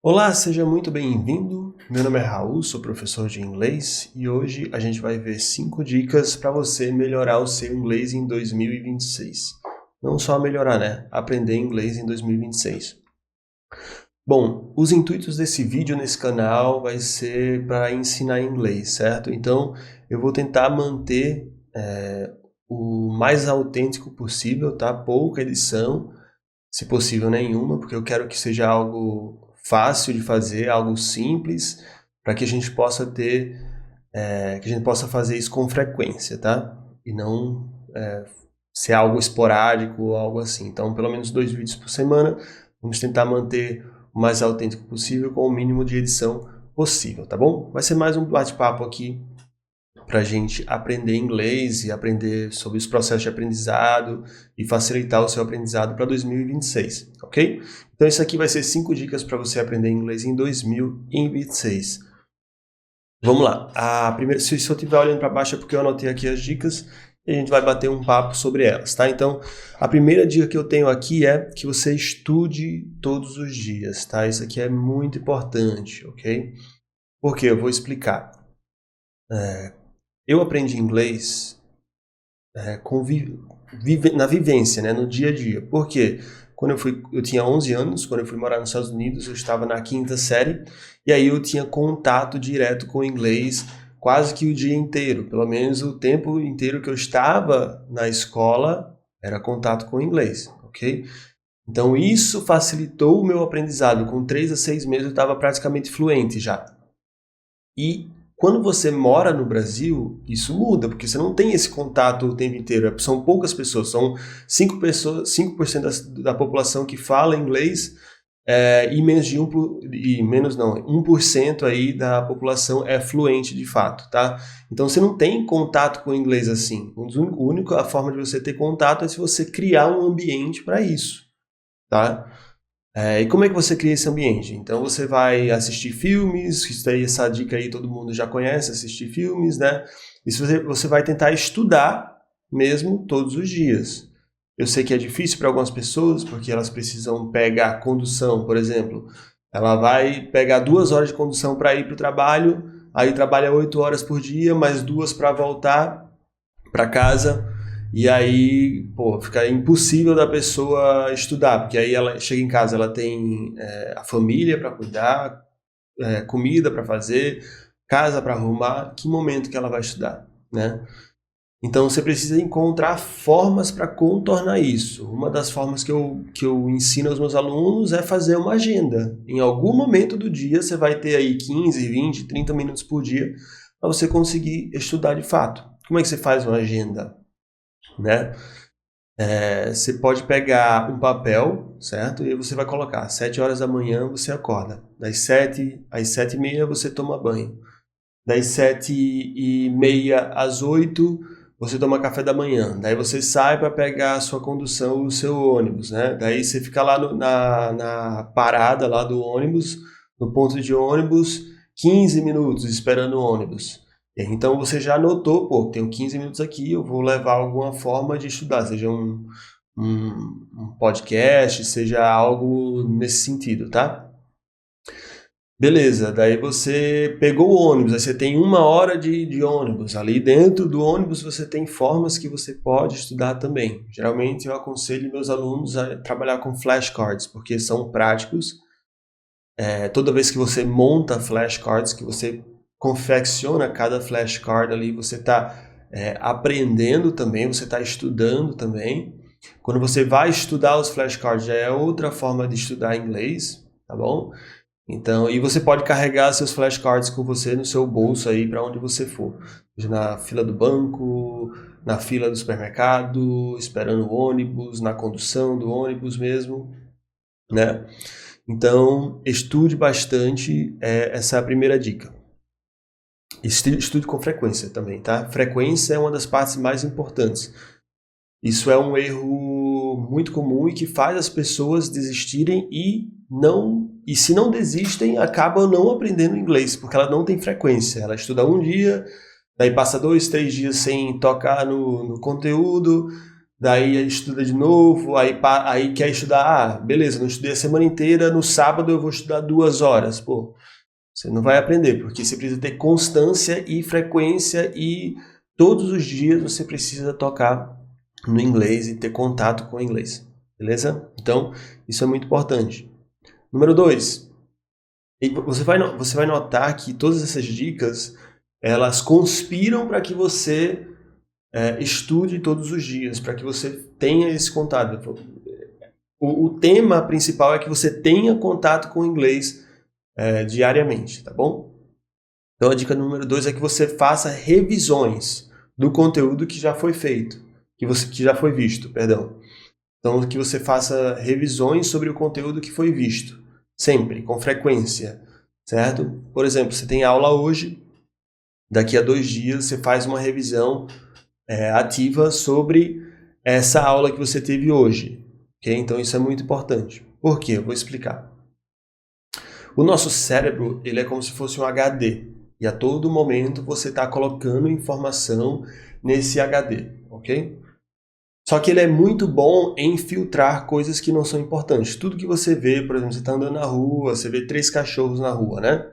Olá, seja muito bem-vindo. Meu nome é Raul, sou professor de inglês e hoje a gente vai ver 5 dicas para você melhorar o seu inglês em 2026. Não só melhorar, né? Aprender inglês em 2026. Bom, os intuitos desse vídeo nesse canal vai ser para ensinar inglês, certo? Então, eu vou tentar manter o mais autêntico possível, tá? Pouca edição, se possível nenhuma, porque eu quero que seja algo fácil de fazer, algo simples, para que a gente possa que a gente possa fazer isso com frequência, tá? E não ser algo esporádico ou algo assim. Então, pelo menos 2 vídeos por semana, vamos tentar manter o mais autêntico possível com o mínimo de edição possível, tá bom? Vai ser mais um bate-papo aqui para a gente aprender inglês e aprender sobre os processos de aprendizado e facilitar o seu aprendizado para 2026, ok? Então, isso aqui vai ser 5 dicas para você aprender inglês em 2026. Vamos lá. A primeira, se eu estiver olhando para baixo é porque eu anotei aqui as dicas e a gente vai bater um papo sobre elas, tá? Então, a primeira dica que eu tenho aqui é que você estude todos os dias, tá? Isso aqui é muito importante, ok? Por quê? Eu vou explicar. Eu aprendi inglês na vivência, né, no dia a dia. Por quê? Eu tinha 11 anos, quando eu fui morar nos Estados Unidos, eu estava na 5ª série, e aí eu tinha contato direto com o inglês quase que o dia inteiro. Pelo menos o tempo inteiro que eu estava na escola era contato com o inglês, ok? Então isso facilitou o meu aprendizado. Com 3 a 6 meses eu estava praticamente fluente já. E quando você mora no Brasil, isso muda, porque você não tem esse contato o tempo inteiro. São poucas pessoas, são 5% da população que fala inglês e menos de 1% aí da população é fluente de fato, tá? Então você não tem contato com o inglês assim. A forma de você ter contato é se você criar um ambiente para isso, tá? E como é que você cria esse ambiente? Então você vai assistir filmes, essa dica aí todo mundo já conhece, assistir filmes, né? E você vai tentar estudar mesmo todos os dias. Eu sei que é difícil para algumas pessoas, porque elas precisam pegar condução, por exemplo. Ela vai pegar 2 horas de condução para ir para o trabalho, aí trabalha 8 horas por dia, mais 2 para voltar para casa. E aí, pô, fica impossível da pessoa estudar, porque aí ela chega em casa, ela tem a família para cuidar, comida para fazer, casa para arrumar, que momento que ela vai estudar, né? Então você precisa encontrar formas para contornar isso. Uma das formas que eu ensino aos meus alunos é fazer uma agenda. Em algum momento do dia você vai ter aí 15, 20, 30 minutos por dia para você conseguir estudar de fato. Como é que você faz uma agenda, né? Você pode pegar um papel, certo? E aí você vai colocar, às 7 horas da manhã você acorda. Das 7 às 7h30 você toma banho. Das 7h30 às 8 você toma café da manhã. Daí você sai para pegar a sua condução, o seu ônibus, né? Daí você fica lá na parada lá do ônibus, no ponto de ônibus, 15 minutos esperando o ônibus. Então você já anotou, pô, tenho 15 minutos aqui, eu vou levar alguma forma de estudar, seja um podcast, seja algo nesse sentido, tá? Beleza, daí você pegou o ônibus, aí você tem 1 hora de ônibus. Ali dentro do ônibus você tem formas que você pode estudar também. Geralmente eu aconselho meus alunos a trabalhar com flashcards, porque são práticos. Toda vez que você monta flashcards, que você confecciona cada flashcard ali, você está aprendendo também, você está estudando também. Quando você vai estudar os flashcards, já é outra forma de estudar inglês, tá bom? Então, e você pode carregar seus flashcards com você no seu bolso aí para onde você for. Seja na fila do banco, na fila do supermercado, esperando o ônibus, na condução do ônibus mesmo, né? Então, estude bastante, essa é a primeira dica. Estude com frequência também, tá? Frequência é uma das partes mais importantes. Isso é um erro muito comum e que faz as pessoas desistirem e se não desistem, acabam não aprendendo inglês, porque ela não tem frequência. Ela estuda um dia, daí passa 2, 3 dias sem tocar no conteúdo, daí estuda de novo, aí quer estudar, beleza, não estudei a semana inteira, no sábado eu vou estudar 2 horas. Pô, você não vai aprender, porque você precisa ter constância e frequência e todos os dias você precisa tocar no inglês e ter contato com o inglês, beleza? Então, isso é muito importante. Número 2, você vai notar que todas essas dicas, elas conspiram para que você estude todos os dias, para que você tenha esse contato. O tema principal é que você tenha contato com o inglês diariamente, tá bom? Então a dica número 2 é que você faça revisões do conteúdo que já foi feito, que já foi visto, perdão. Então que você faça revisões sobre o conteúdo que foi visto, sempre, com frequência, certo? Por exemplo, você tem aula hoje, daqui a 2 dias você faz uma revisão ativa sobre essa aula que você teve hoje, ok? Então isso é muito importante. Por quê? Eu vou explicar. O nosso cérebro, ele é como se fosse um HD. E a todo momento você está colocando informação nesse HD, ok? Só que ele é muito bom em filtrar coisas que não são importantes. Tudo que você vê, por exemplo, você está andando na rua, você vê 3 cachorros na rua, né?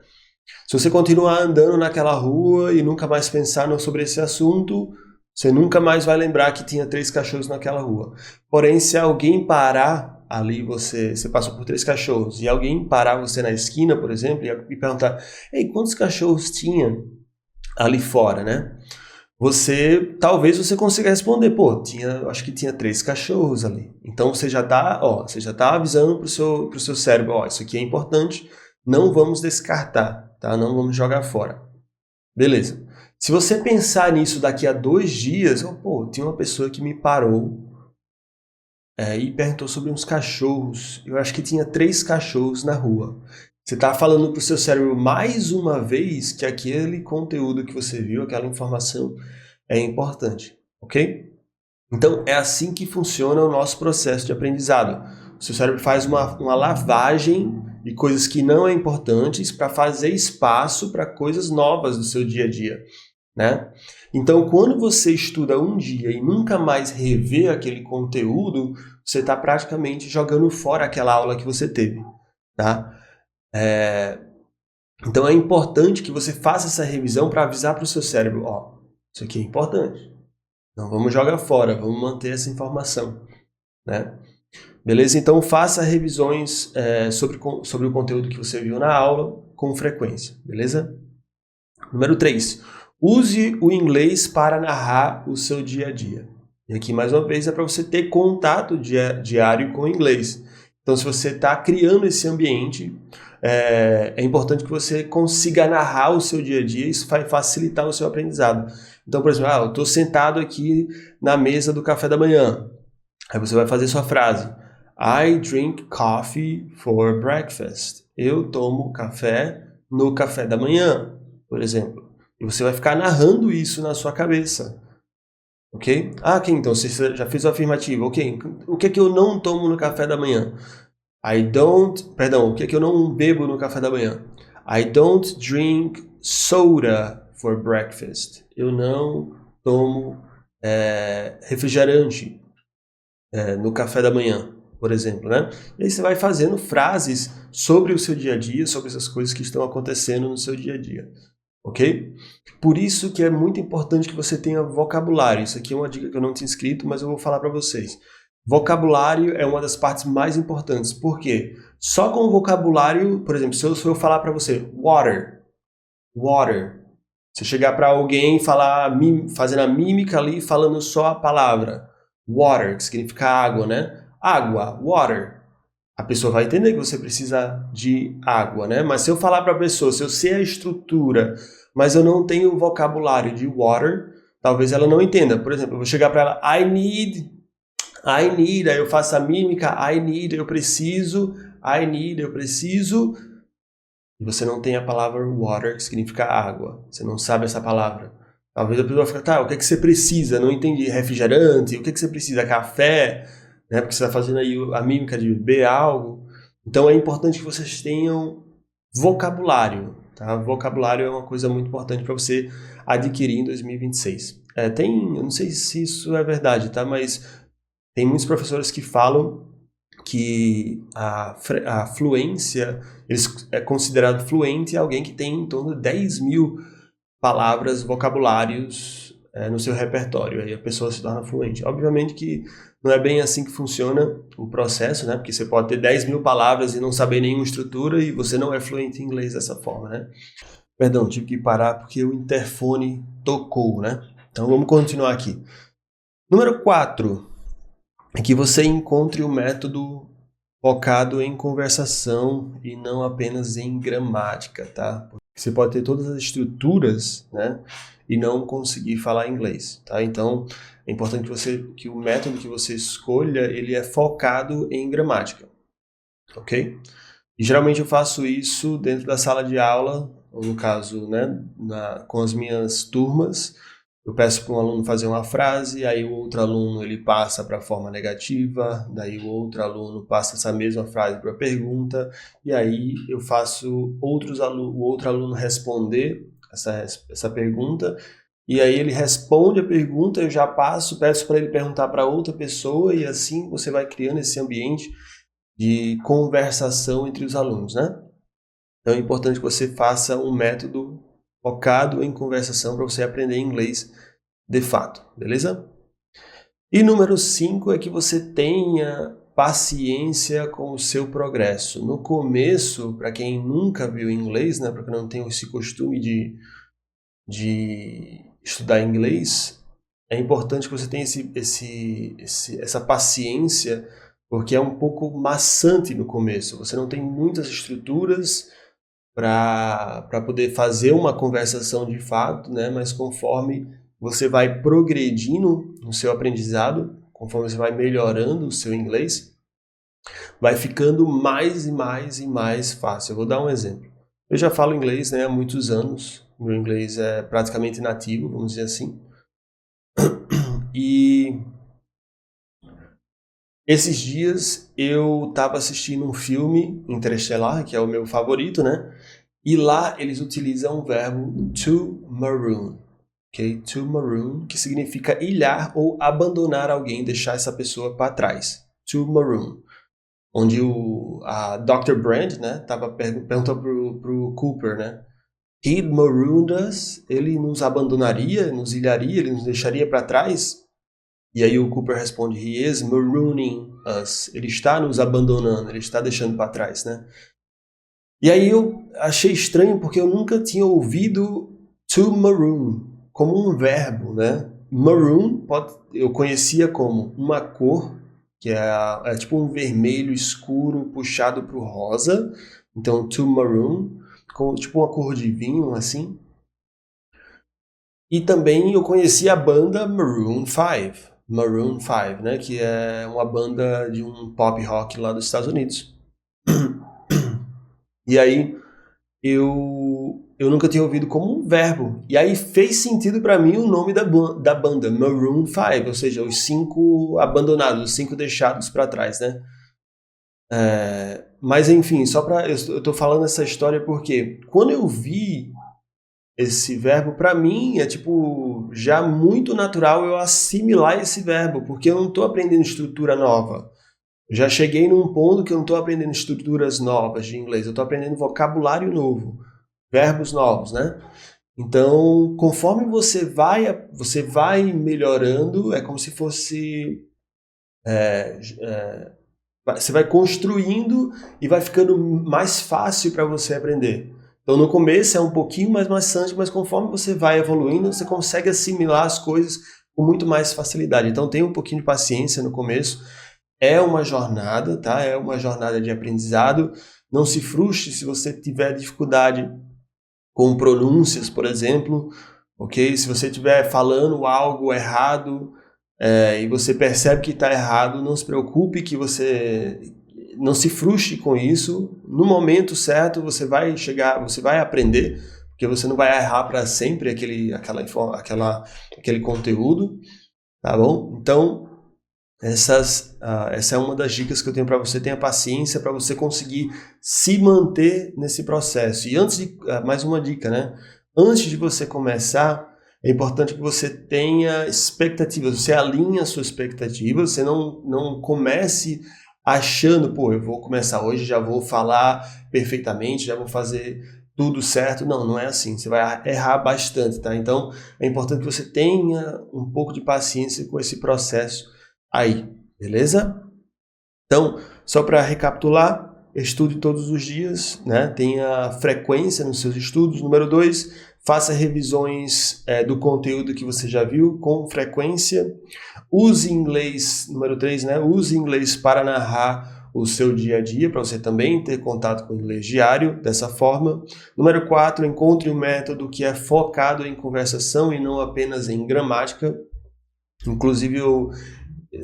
Se você continuar andando naquela rua e nunca mais pensar sobre esse assunto, você nunca mais vai lembrar que tinha 3 cachorros naquela rua. Porém, se alguém parar ali, você passou por 3 cachorros, e alguém parar você na esquina, por exemplo, e perguntar, ei, quantos cachorros tinha ali fora, né? Talvez você consiga responder, pô, acho que tinha 3 cachorros ali. Então você já tá avisando pro seu cérebro, ó, isso aqui é importante, não vamos descartar, tá? Não vamos jogar fora. Beleza. Se você pensar nisso daqui a 2 dias, pô, tinha uma pessoa que me parou e perguntou sobre uns cachorros. Eu acho que tinha 3 cachorros na rua. Você está falando para o seu cérebro mais uma vez que aquele conteúdo que você viu, aquela informação é importante, ok? Então é assim que funciona o nosso processo de aprendizado. O seu cérebro faz uma lavagem de coisas que não é importantes para fazer espaço para coisas novas do seu dia a dia, né? Então, quando você estuda um dia e nunca mais revê aquele conteúdo, você está praticamente jogando fora aquela aula que você teve, tá? Então, é importante que você faça essa revisão para avisar para o seu cérebro, ó, isso aqui é importante. Não vamos jogar fora, vamos manter essa informação, né? Beleza? Então, faça revisões sobre o conteúdo que você viu na aula com frequência, beleza? Número 3. Use o inglês para narrar o seu dia a dia. E aqui, mais uma vez, é para você ter contato diário com o inglês. Então, se você está criando esse ambiente, é importante que você consiga narrar o seu dia a dia. Isso vai facilitar o seu aprendizado. Então, por exemplo, eu estou sentado aqui na mesa do café da manhã. Aí você vai fazer sua frase. I drink coffee for breakfast. Eu tomo café no café da manhã, por exemplo. E você vai ficar narrando isso na sua cabeça. Ok? Ok, então você já fez o afirmativo. Ok, o que é que eu não tomo no café da manhã? O que é que eu não bebo no café da manhã? I don't drink soda for breakfast. Eu não tomo refrigerante no café da manhã, por exemplo, né? E aí você vai fazendo frases sobre o seu dia a dia, sobre essas coisas que estão acontecendo no seu dia a dia. Ok? Por isso que é muito importante que você tenha vocabulário. Isso aqui é uma dica que eu não tinha escrito, mas eu vou falar para vocês. Vocabulário é uma das partes mais importantes. Por quê? Só com o vocabulário, por exemplo, se eu falar para você water, se chegar para alguém e falar, fazendo a mímica ali, falando só a palavra water, que significa água, né? Água, water. A pessoa vai entender que você precisa de água, né? Mas se eu falar para a pessoa, se eu sei a estrutura, mas eu não tenho o vocabulário de water, talvez ela não entenda. Por exemplo, eu vou chegar para ela, I need, aí eu faço a mímica, eu preciso, eu preciso, e você não tem a palavra water, que significa água. Você não sabe essa palavra. Talvez a pessoa fique, o que é que você precisa? Não entendi, refrigerante, o que é que você precisa? Café? Né? Porque você está fazendo aí a mímica de beber algo. Então é importante que vocês tenham vocabulário. Tá? Vocabulário é uma coisa muito importante para você adquirir em 2026. Eu não sei se isso é verdade, tá? Mas Tem muitos professores que falam que a fluência, é considerado fluente alguém que tem em torno de 10.000 palavras, vocabulários no seu repertório, aí a pessoa se torna fluente. Obviamente que não é bem assim que funciona o processo, né? Porque você pode ter 10.000 palavras e não saber nenhuma estrutura e você não é fluente em inglês dessa forma, né? Perdão, tive que parar porque o interfone tocou, né? Então vamos continuar aqui. Número 4 é que você encontre o método focado em conversação e não apenas em gramática, tá? Você pode ter todas as estruturas, né, e não conseguir falar inglês, tá? Então, é importante que o método que você escolha, ele é focado em gramática, ok? E geralmente eu faço isso dentro da sala de aula, ou no caso, né, com as minhas turmas. Eu peço para um aluno fazer uma frase, aí o outro aluno ele passa para a forma negativa, daí o outro aluno passa essa mesma frase para a pergunta, e aí eu faço o outro aluno responder essa pergunta, e aí ele responde a pergunta, eu já peço para ele perguntar para outra pessoa, e assim você vai criando esse ambiente de conversação entre os alunos, né? Então é importante que você faça um método focado em conversação para você aprender inglês de fato, beleza? E número 5 é que você tenha paciência com o seu progresso. No começo, para quem nunca viu inglês, né, para quem não tem esse costume de estudar inglês, é importante que você tenha essa paciência, porque é um pouco maçante no começo. Você não tem muitas estruturas para poder fazer uma conversação de fato, né? Mas conforme você vai progredindo no seu aprendizado, conforme você vai melhorando o seu inglês, vai ficando mais e mais e mais fácil. Eu vou dar um exemplo. Eu já falo inglês, né, há muitos anos. Meu inglês é praticamente nativo, vamos dizer assim. E esses dias eu estava assistindo um filme, Interestelar, que é o meu favorito, né? E lá eles utilizam o verbo to maroon, ok? To maroon, que significa ilhar ou abandonar alguém, deixar essa pessoa para trás. To maroon. Onde a Dr. Brand, né, perguntou pro Cooper, né? He'd marooned us, ele nos abandonaria, nos ilharia, ele nos deixaria para trás? E aí o Cooper responde, he is marooning us. Ele está nos abandonando, ele está deixando para trás, né? E aí eu achei estranho porque eu nunca tinha ouvido to maroon como um verbo, né? Maroon eu conhecia como uma cor, que é tipo um vermelho escuro puxado para o rosa. Então, to maroon, tipo uma cor de vinho, assim. E também eu conhecia a banda Maroon 5. Maroon 5, né? Que é uma banda de um pop rock lá dos Estados Unidos. E aí eu nunca tinha ouvido como um verbo. E aí fez sentido para mim o nome da banda, Maroon 5, ou seja, os 5 abandonados, os 5 deixados para trás, né? Mas enfim, eu tô falando essa história porque quando eu vi esse verbo, para mim é tipo já muito natural eu assimilar esse verbo, porque eu não estou aprendendo estrutura nova. Eu já cheguei num ponto que eu não estou aprendendo estruturas novas de inglês, eu estou aprendendo vocabulário novo, verbos novos, né? Então, conforme você vai melhorando, é como se fosse você vai construindo e vai ficando mais fácil para você aprender. Então, no começo é um pouquinho mais maçante, mas conforme você vai evoluindo, você consegue assimilar as coisas com muito mais facilidade. Então, tenha um pouquinho de paciência no começo. É uma jornada, tá? É uma jornada de aprendizado. Não se frustre se você tiver dificuldade com pronúncias, por exemplo, ok? Se você estiver falando algo errado e você percebe que está errado, não se preocupe, que você não se frustre com isso. No momento certo você vai aprender, porque você não vai errar para sempre aquele conteúdo, tá bom? Então, essa é uma das dicas que eu tenho para você. Tenha paciência para você conseguir se manter nesse processo. E mais uma dica, né? Antes de você começar, é importante que você tenha expectativas, você alinhe a sua expectativa, você não comece achando, pô, eu vou começar hoje, já vou falar perfeitamente, já vou fazer tudo certo. Não, não é assim, você vai errar bastante, tá? Então, é importante que você tenha um pouco de paciência com esse processo aí, beleza? Então, só para recapitular, estude todos os dias, né? Tenha frequência nos seus estudos. Número 2, faça revisões do conteúdo que você já viu com frequência. Use inglês, número 3, né? Use inglês para narrar o seu dia a dia, para você também ter contato com o inglês diário, dessa forma. Número 4, encontre um método que é focado em conversação e não apenas em gramática. Inclusive,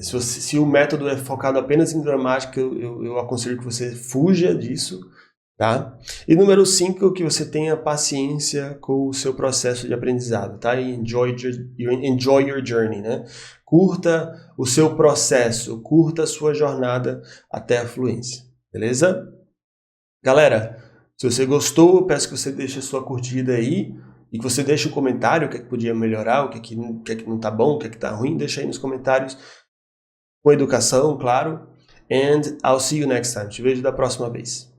se o método é focado apenas em gramática, eu aconselho que você fuja disso, tá? E número 5, que você tenha paciência com o seu processo de aprendizado, tá? E enjoy your journey, né? Curta o seu processo, curta a sua jornada até a fluência, beleza? Galera, se você gostou, eu peço que você deixe a sua curtida aí e que você deixe um comentário, o que é que podia melhorar, o que é que não tá bom, o que é que tá ruim, deixa aí nos comentários. Com educação, claro. And I'll see you next time. Te vejo da próxima vez.